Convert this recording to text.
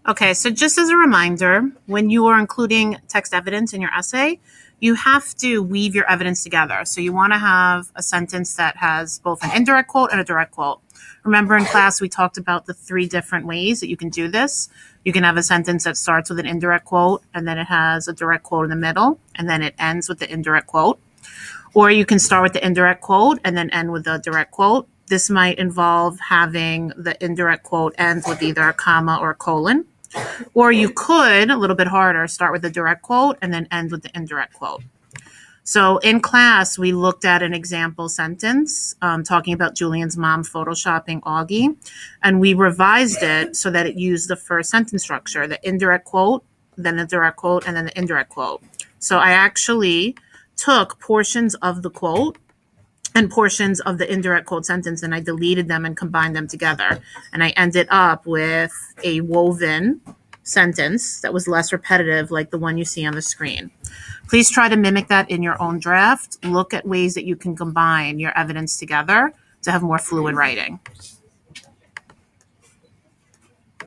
Okay, so just as a reminder, when you are including text evidence in your essay, you have to weave your evidence together. So you want to have a sentence that has both an indirect quote and a direct quote. Remember in class, we talked about the three different ways that you can do this. You can have a sentence that starts with an indirect quote, and then it has a direct quote in the middle, and then it ends with the indirect quote. Or you can start with the indirect quote and then end with a direct quote. This might involve having the indirect quote end with either a comma or a colon. Or you could, a little bit harder, start with a direct quote and then end with the indirect quote. So in class, we looked at an example sentence talking about Julian's mom photoshopping Augie, and we revised it so that it used the first sentence structure, the indirect quote, then the direct quote, and then the indirect quote. So I actually took portions of the quote and portions of the indirect quote sentence and I deleted them and combined them together. And I ended up with a woven sentence that was less repetitive, like the one you see on the screen. Please try to mimic that in your own draft. Look at ways that you can combine your evidence together to have more fluid writing.